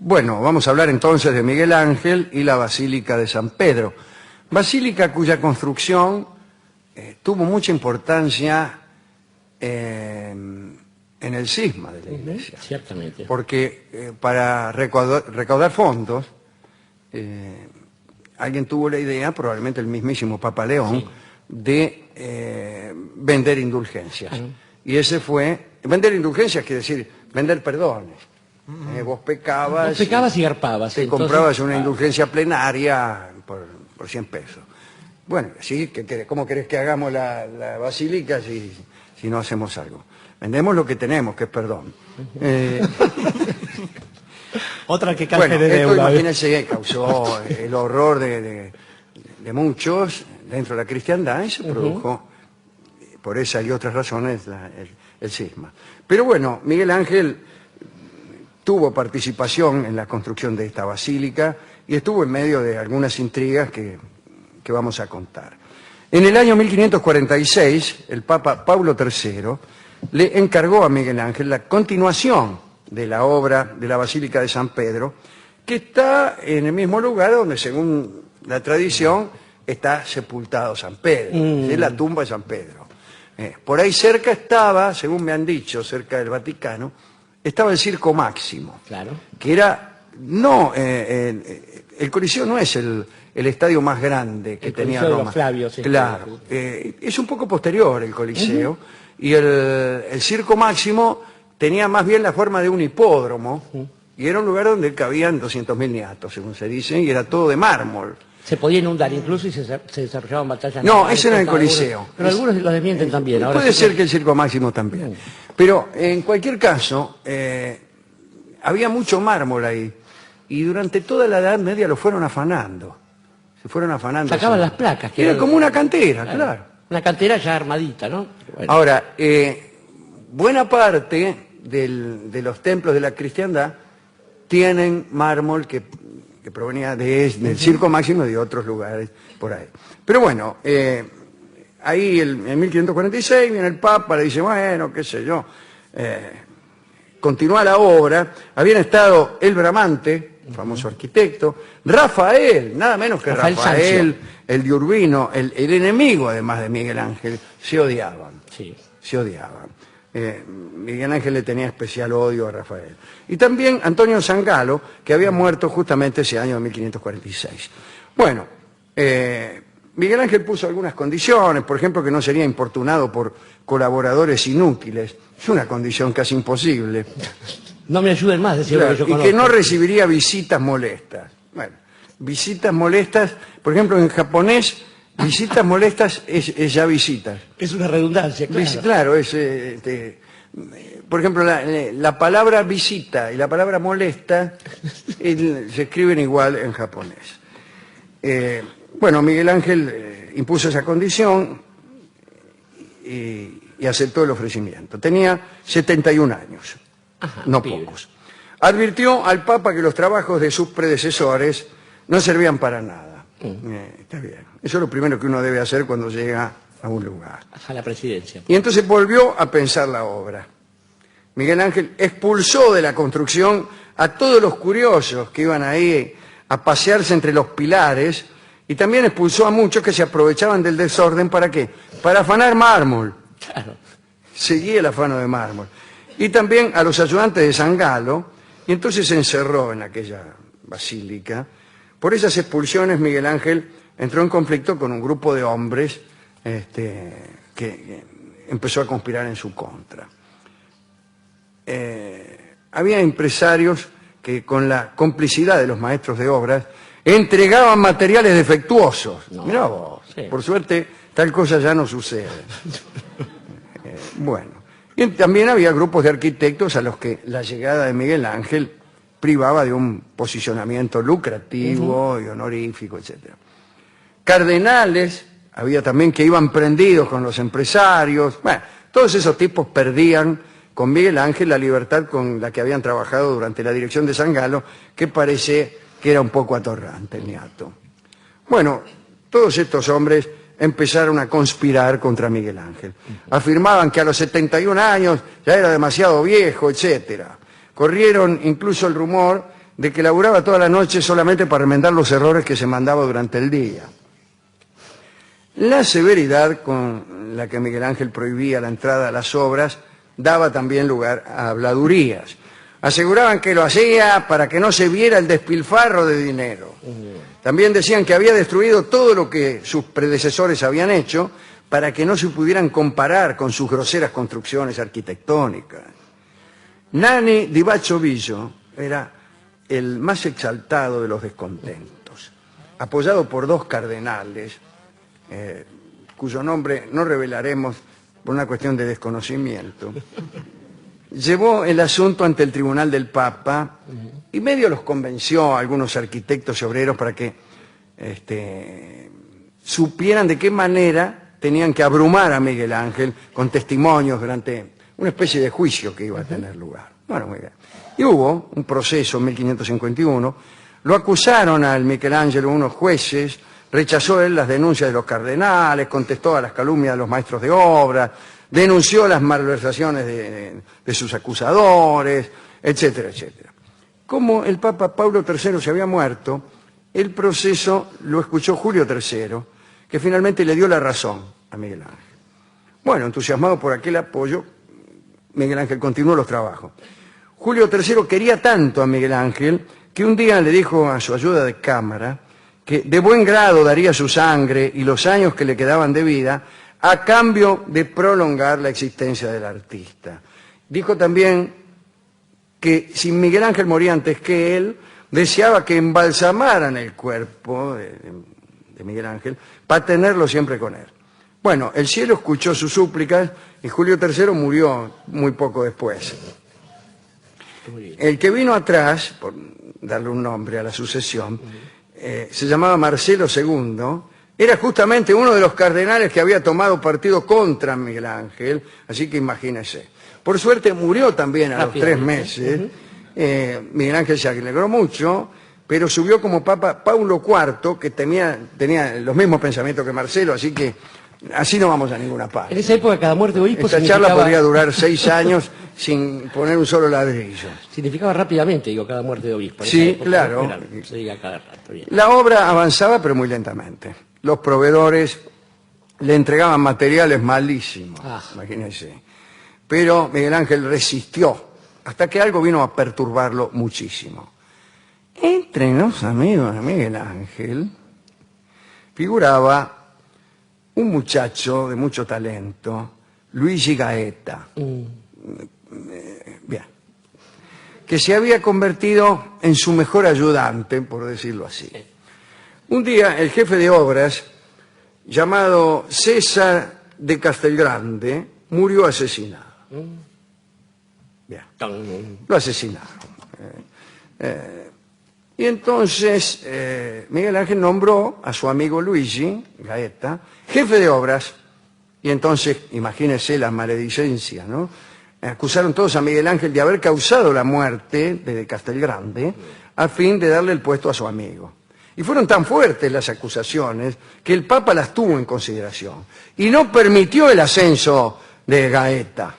Bueno, vamos a hablar entonces de Miguel Ángel y la Basílica de San Pedro. Basílica cuya construcción tuvo mucha importancia en el cisma de la iglesia. Ciertamente. Porque para recaudar fondos, alguien tuvo la idea, probablemente el mismísimo Papa León, sí, de vender indulgencias. Y ese fue... Vender indulgencias quiere decir vender perdones. Vos pecabas y garpabas. Te comprabas una indulgencia plenaria por 100 pesos. Bueno, sí, ¿cómo querés que hagamos la basílica si no hacemos algo? Vendemos lo que tenemos, que es perdón. Otra que canje bueno, de deuda. Esto, imagínense, causó el horror de muchos dentro de la cristiandad y se produjo, por esa y otras razones, el cisma. Pero bueno, Miguel Ángel tuvo participación en la construcción de esta basílica y estuvo en medio de algunas intrigas que vamos a contar. En el año 1546, el Papa Paulo III le encargó a Miguel Ángel la continuación de la obra de la Basílica de San Pedro, que está en el mismo lugar donde, según la tradición, está sepultado San Pedro, es la tumba de San Pedro. Por ahí cerca estaba, según me han dicho, cerca del Vaticano, estaba el Circo Máximo, claro, que era, el Coliseo no es el estadio más grande que tenía Roma. De los Flavios, sí, claro, es un poco posterior el Coliseo, y el Circo Máximo tenía más bien la forma de un hipódromo, y era un lugar donde cabían 200.000 niatos, según se dice, y era todo de mármol. Se podía inundar incluso y se desarrollaban batallas. No, ese era el Coliseo. Pero algunos lo desmienten también. Ahora puede ser que el Circo Máximo también. Pero en cualquier caso, había mucho mármol ahí. Y durante toda la Edad Media lo fueron afanando. Se fueron afanando. Sacaban las placas. Que era como una cantera, claro. Una cantera ya armadita, ¿no? Bueno. Ahora, buena parte de los templos de la cristiandad tienen mármol que provenía del Circo Máximo y de otros lugares por ahí. Pero bueno, ahí en 1546 viene el Papa, le dice, bueno, qué sé yo, continúa la obra. Habían estado el Bramante, famoso arquitecto, Rafael, nada menos que Rafael, el de Urbino, el enemigo además de Miguel Ángel, se odiaban. Sí. Se odiaban. Miguel Ángel le tenía especial odio a Rafael. Y también Antonio Zangalo, que había muerto justamente ese año de 1546. Bueno, Miguel Ángel puso algunas condiciones, por ejemplo, que no sería importunado por colaboradores inútiles. Es una condición casi imposible. No me ayuden más, decía claro, lo que yo conozco. Y que no recibiría visitas molestas. Bueno, visitas molestas, por ejemplo, en japonés, visitas molestas es ya visitas. Es una redundancia, claro. Claro, por ejemplo, la palabra visita y la palabra molesta se escriben igual en japonés. Bueno, Miguel Ángel impuso esa condición y aceptó el ofrecimiento. Tenía 71 años, no pocos. Advirtió al Papa que los trabajos de sus predecesores no servían para nada. Está bien. Eso es lo primero que uno debe hacer cuando llega a un lugar. A la presidencia. Y entonces volvió a pensar la obra. Miguel Ángel expulsó de la construcción a todos los curiosos que iban ahí a pasearse entre los pilares y también expulsó a muchos que se aprovechaban del desorden. ¿Para qué? Para afanar mármol. Claro. Seguía el afano de mármol. Y también a los ayudantes de Zangalo, y entonces se encerró en aquella basílica. Por esas expulsiones Miguel Ángel entró en conflicto con un grupo de hombres que empezó a conspirar en su contra. Había empresarios que con la complicidad de los maestros de obras entregaban materiales defectuosos. Mirá vos, sí. Por suerte tal cosa ya no sucede. Bueno, y también había grupos de arquitectos a los que la llegada de Miguel Ángel privaba de un posicionamiento lucrativo y honorífico, etc. Cardenales, había también que iban prendidos con los empresarios. Bueno, todos esos tipos perdían con Miguel Ángel la libertad con la que habían trabajado durante la dirección de Zangalo, que parece que era un poco atorrante el niato. Bueno, todos estos hombres empezaron a conspirar contra Miguel Ángel. Afirmaban que a los 71 años ya era demasiado viejo, etc. Corrieron incluso el rumor de que laburaba toda la noche solamente para remendar los errores que se mandaba durante el día. La severidad con la que Miguel Ángel prohibía la entrada a las obras daba también lugar a habladurías. Aseguraban que lo hacía para que no se viera el despilfarro de dinero. También decían que había destruido todo lo que sus predecesores habían hecho para que no se pudieran comparar con sus groseras construcciones arquitectónicas. Nanni di Bacciovillio era el más exaltado de los descontentos. Apoyado por dos cardenales, cuyo nombre no revelaremos por una cuestión de desconocimiento, llevó el asunto ante el tribunal del Papa y medio los convenció a algunos arquitectos y obreros para que supieran de qué manera tenían que abrumar a Miguel Ángel con testimonios durante una especie de juicio que iba a tener lugar. Bueno, muy bien. Y hubo un proceso en 1551, lo acusaron al Michelangelo unos jueces, rechazó él las denuncias de los cardenales, contestó a las calumnias de los maestros de obra, denunció las malversaciones de sus acusadores, etcétera, etcétera. Como el Papa Paulo III se había muerto, el proceso lo escuchó Julio III, que finalmente le dio la razón a Miguel Ángel. Bueno, entusiasmado por aquel apoyo, Miguel Ángel continuó los trabajos. Julio III quería tanto a Miguel Ángel que un día le dijo a su ayuda de cámara que de buen grado daría su sangre y los años que le quedaban de vida a cambio de prolongar la existencia del artista. Dijo también que si Miguel Ángel moría antes que él, deseaba que embalsamaran el cuerpo de Miguel Ángel para tenerlo siempre con él. Bueno, el cielo escuchó sus súplicas y Julio III murió muy poco después. El que vino atrás, por darle un nombre a la sucesión, se llamaba Marcelo II, era justamente uno de los cardenales que había tomado partido contra Miguel Ángel, así que imagínese. Por suerte murió también a los 3 meses. Miguel Ángel se alegró mucho, pero subió como Papa Paulo IV, que tenía los mismos pensamientos que Marcelo, así que así no vamos a ninguna parte. En esa época cada muerte de obispo Esta charla podría durar 6 años sin poner un solo ladrillo. Significaba rápidamente, digo, cada muerte de obispo. Sí, época, claro. Se diga cada rato, bien. La obra avanzaba, pero muy lentamente. Los proveedores le entregaban materiales malísimos, imagínense. Pero Miguel Ángel resistió, hasta que algo vino a perturbarlo muchísimo. Entre los amigos de Miguel Ángel figuraba un muchacho de mucho talento, Luigi Gaeta, bien, que se había convertido en su mejor ayudante, por decirlo así. Un día el jefe de obras, llamado César de Castelgrande, murió asesinado. Bien, lo asesinaron. Y entonces Miguel Ángel nombró a su amigo Luigi Gaeta jefe de obras, y entonces, imagínense la maledicencia, ¿no? Acusaron todos a Miguel Ángel de haber causado la muerte de Castelgrande a fin de darle el puesto a su amigo. Y fueron tan fuertes las acusaciones que el Papa las tuvo en consideración y no permitió el ascenso de Gaeta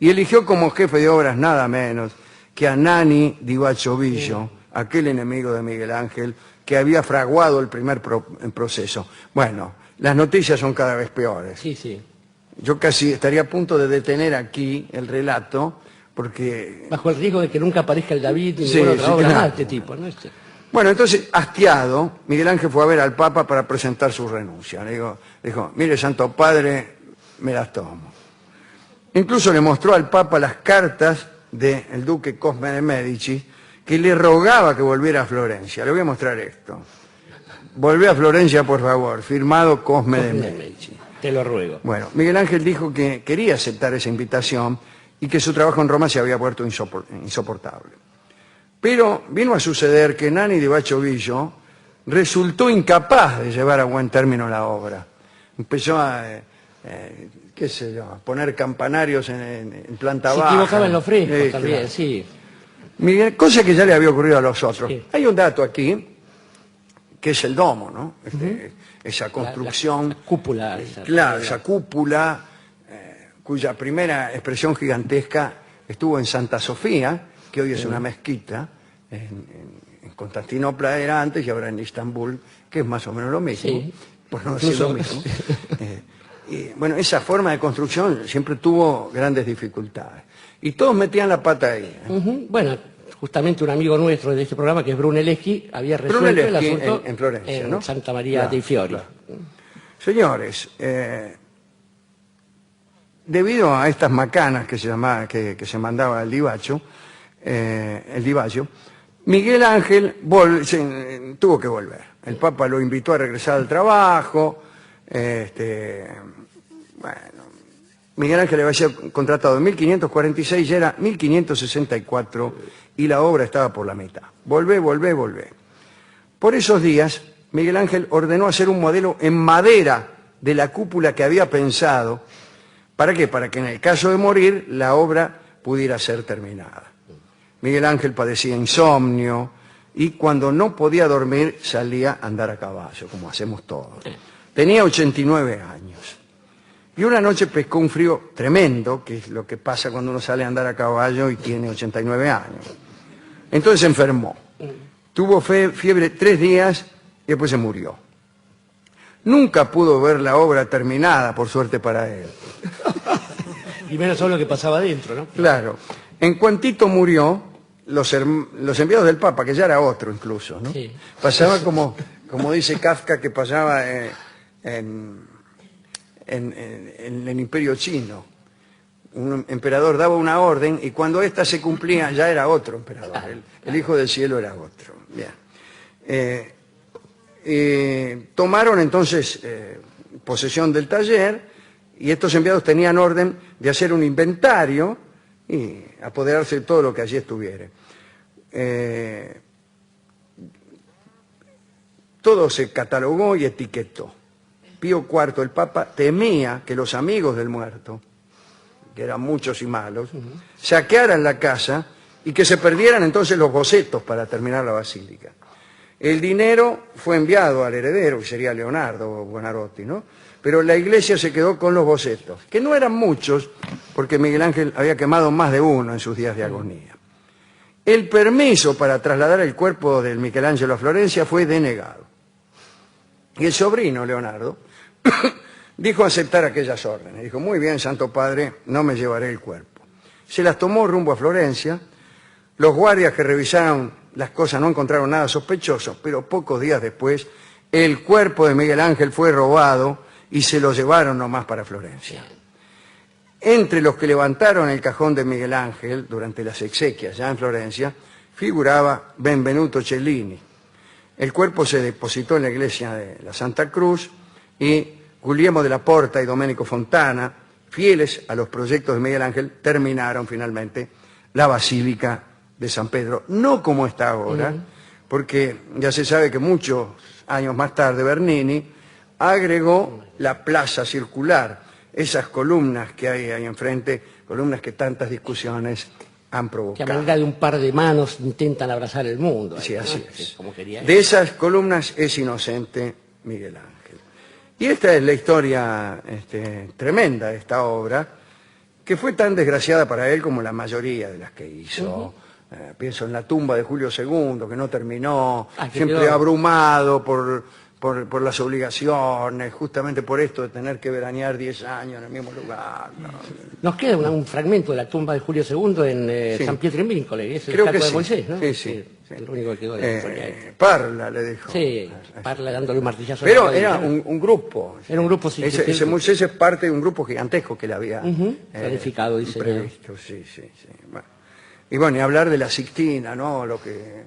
y eligió como jefe de obras nada menos que a Nanni di Bacciovillio, aquel enemigo de Miguel Ángel que había fraguado el primer proceso. Bueno, las noticias son cada vez peores. Sí, sí. Yo casi estaría a punto de detener aquí el relato porque... Bajo el riesgo de que nunca aparezca el David y Sí, ninguna otra obra claro. más de este tipo, ¿no? Bueno, entonces, hastiado, Miguel Ángel fue a ver al Papa para presentar su renuncia. Le dijo, mire, Santo Padre, me las tomo. Incluso le mostró al Papa las cartas del duque Cosme de Medici, que le rogaba que volviera a Florencia. Le voy a mostrar esto. Volvé a Florencia, por favor, firmado Cosme de Medici. Te lo ruego. Bueno, Miguel Ángel dijo que quería aceptar esa invitación y que su trabajo en Roma se había vuelto insoportable. Pero vino a suceder que Nanni di Bacciovillio resultó incapaz de llevar a buen término la obra. Empezó a, qué sé yo, a poner campanarios en planta baja. Se equivocaba en los frescos también, claro. sí. Miguel, cosa que ya le había ocurrido a los otros. Sí. Hay un dato aquí, que es el domo, ¿no? Esa construcción. La cúpula. Claro, esa cúpula, cuya primera expresión gigantesca estuvo en Santa Sofía, que hoy es una mezquita, en Constantinopla era antes y ahora en Istambul, que es más o menos lo mismo, Sí. por no decir lo mismo. Y, bueno, esa forma de construcción siempre tuvo grandes dificultades. Y todos metían la pata ahí. Ujú. Bueno, justamente un amigo nuestro de este programa, que es Brunelleschi, había resuelto el Brunelleschi asunto en Florencia, en ¿no? Santa María Claro, dei Fiori. claro. Señores, debido a estas macanas que se mandaba el Di Baccio, Miguel Ángel tuvo que volver. El Papa lo invitó a regresar al trabajo. Bueno, Miguel Ángel había sido contratado en 1546, ya era 1564 y la obra estaba por la mitad. Volvé. Por esos días, Miguel Ángel ordenó hacer un modelo en madera de la cúpula que había pensado. ¿Para qué? Para que en el caso de morir la obra pudiera ser terminada. Miguel Ángel padecía insomnio y cuando no podía dormir salía a andar a caballo, como hacemos todos. Tenía 89 años. Y una noche pescó un frío tremendo, que es lo que pasa cuando uno sale a andar a caballo y tiene 89 años. Entonces se enfermó. Tuvo fiebre 3 días y después se murió. Nunca pudo ver la obra terminada, por suerte para él. Y menos solo lo que pasaba adentro, ¿no? Claro. En cuantito murió, los enviados del Papa, que ya era otro incluso, ¿no? Sí. Pasaba como dice Kafka, que pasaba en el Imperio Chino. Un emperador daba una orden y cuando ésta se cumplía ya era otro emperador. El Hijo del Cielo era otro. Bien. Tomaron entonces posesión del taller y estos enviados tenían orden de hacer un inventario y apoderarse de todo lo que allí estuviera. Todo se catalogó y etiquetó. Pío IV, el Papa, temía que los amigos del muerto, que eran muchos y malos, saquearan la casa y que se perdieran entonces los bocetos para terminar la basílica. El dinero fue enviado al heredero, que sería Leonardo Buonarroti, ¿no? Pero la iglesia se quedó con los bocetos, que no eran muchos, porque Miguel Ángel había quemado más de uno en sus días de agonía. El permiso para trasladar el cuerpo del Michelangelo a Florencia fue denegado. Y el sobrino, Leonardo, dijo aceptar aquellas órdenes. Dijo, muy bien, Santo Padre, no me llevaré el cuerpo. Se las tomó rumbo a Florencia. Los guardias que revisaron las cosas no encontraron nada sospechoso, pero pocos días después el cuerpo de Miguel Ángel fue robado y se lo llevaron nomás para Florencia. Entre los que levantaron el cajón de Miguel Ángel durante las exequias ya en Florencia, figuraba Benvenuto Cellini. El cuerpo se depositó en la iglesia de la Santa Cruz y Guglielmo de la Porta y Domenico Fontana, fieles a los proyectos de Miguel Ángel, terminaron finalmente la Basílica de San Pedro, no como está ahora, porque ya se sabe que muchos años más tarde Bernini agregó la plaza circular, esas columnas que hay ahí enfrente, columnas que tantas discusiones han provocado. Que a manera de un par de manos intentan abrazar el mundo. Sí, así ¿no? es. Como quería De esas columnas es inocente Miguel Ángel. Y esta es la historia tremenda de esta obra, que fue tan desgraciada para él como la mayoría de las que hizo. Pienso en la tumba de Julio II, que no terminó, siempre quedó abrumado por las obligaciones, justamente por esto de tener que veranear 10 años en el mismo lugar. ¿No? Nos queda un fragmento de la tumba de Julio II en Sí. San Pietro in Vincoli, es el Creo que estatua de sí. Moisés, ¿no? Sí. Lo único que quedó de la historia. Parla, le dijo. Sí, parla dándole un martillazo. Pero a la era cabeza. un grupo. Era un grupo, sí. Ese Moisés es parte de un grupo gigantesco que le había planificado, diseñado. previsto. Sí. Bueno. Y bueno, y hablar de la Sixtina, ¿no? Lo que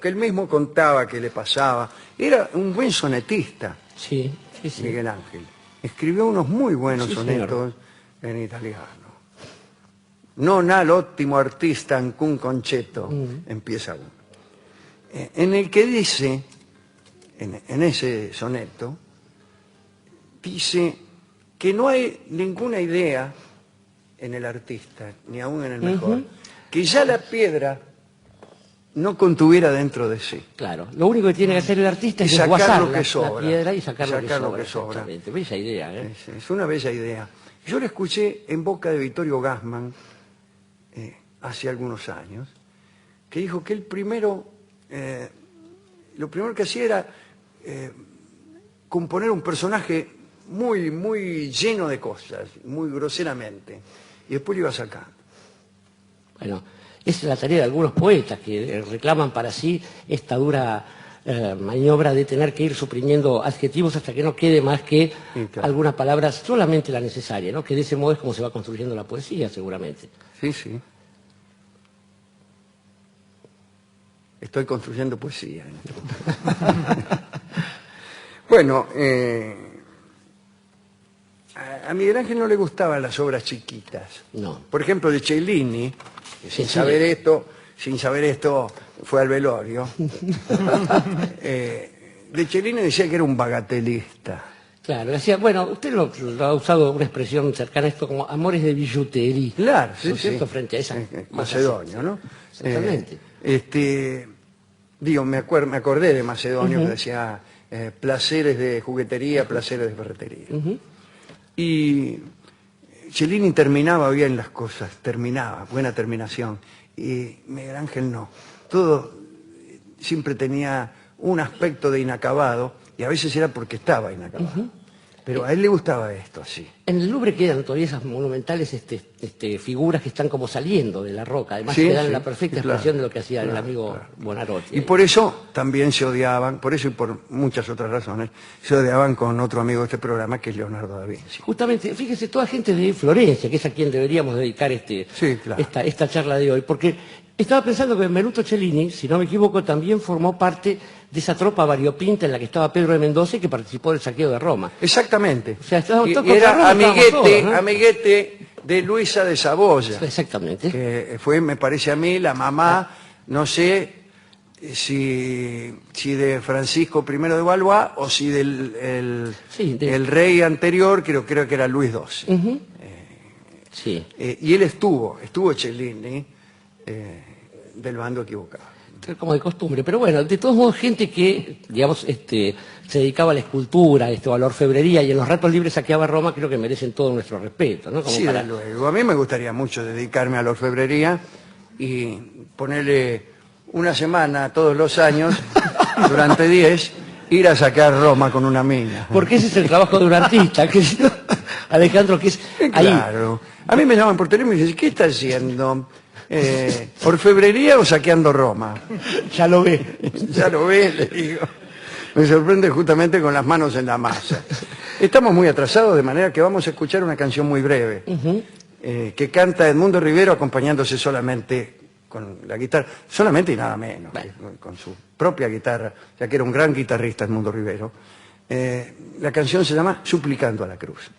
él mismo contaba que le pasaba. Era un buen sonetista, Sí. Miguel Ángel. Escribió unos muy buenos Sí, sonetos en italiano. Non ha l'ottimo artista ancun concetto, empieza uno. En el que dice, en ese soneto, dice que no hay ninguna idea en el artista, ni aún en el mejor, que ya la piedra no contuviera dentro de sí. Claro, lo único que tiene que hacer el artista es sacar desguazar lo que la sobra. piedra y sacar lo que sobra. sobra. Exactamente. Bella idea, ¿eh? Es una bella idea. Yo la escuché en boca de Vittorio Gassman hace algunos años, que dijo que él primero, lo primero que hacía era componer un personaje muy lleno de cosas, muy groseramente, y después lo iba sacando. Bueno, esa es la tarea de algunos poetas que reclaman para sí esta dura maniobra de tener que ir suprimiendo adjetivos hasta que no quede más que Sí, claro. algunas palabras, solamente la necesaria, ¿no? Que de ese modo es como se va construyendo la poesía, seguramente. Sí, sí. Estoy construyendo poesía. Bueno, a Miguel Ángel no le gustaban las obras chiquitas. No. Por ejemplo, de Cellini, que sin Sí. saber esto, fue al velorio. De Cellini decía que era un bagatelista. Claro, decía, bueno, usted lo ha usado una expresión cercana a esto como amores de billutería. Claro, ¿No sí, es cierto? sí. Frente a esa Macedonio, ¿no? Exactamente. Me acordé de Macedonio, que decía placeres de juguetería, placeres de ferretería. Y Cellini terminaba bien las cosas, terminaba, buena terminación. Y Miguel Ángel no. Todo siempre tenía un aspecto de inacabado, y a veces era porque estaba inacabado. Pero a él le gustaba esto así. En el Louvre quedan todavía esas monumentales figuras que están como saliendo de la roca. Además Sí, que dan sí, la perfecta claro, expresión de lo que hacía el claro, amigo claro. Buonarroti. Y por eso también se odiaban, por eso y por muchas otras razones, se odiaban con otro amigo de este programa, que es Leonardo da Vinci. Justamente, fíjese, toda gente de Florencia, que es a quien deberíamos dedicar Sí, claro. esta charla de hoy, porque estaba pensando que Benvenuto Cellini, si no me equivoco, también formó parte de esa tropa variopinta en la que estaba Pedro de Mendoza y que participó del saqueo de Roma. Exactamente. O sea, estábamos Y todos contra era Roma, estábamos todos, ¿no? amiguete de Luisa de Saboya, Exactamente. que fue, me parece a mí, la mamá, no sé si de Francisco I de Valois o si del el rey anterior, creo que era Luis XII. Sí. Y él estuvo Cellini del bando equivocado. Como de costumbre, pero bueno, de todos modos, gente que, digamos, se dedicaba a la escultura, o a la orfebrería y en los ratos libres saqueaba Roma, creo que merecen todo nuestro respeto, ¿no? Como Sí, para... desde luego. A mí me gustaría mucho dedicarme a la orfebrería y ponerle una semana todos los años, durante 10, ir a sacar Roma con una mina. Porque ese es el trabajo de un artista, que Alejandro, que es ahí. Claro. A mí me llaman por teléfono y me dicen, ¿qué está haciendo? ¿Orfebrería o saqueando Roma? Ya lo ve. Ya lo ves, le digo. Me sorprende justamente con las manos en la masa. Estamos muy atrasados, de manera que vamos a escuchar una canción muy breve, que canta Edmundo Rivero acompañándose solamente con la guitarra, solamente y nada menos, con su propia guitarra, ya que era un gran guitarrista Edmundo Rivero. La canción se llama Suplicando a la Cruz.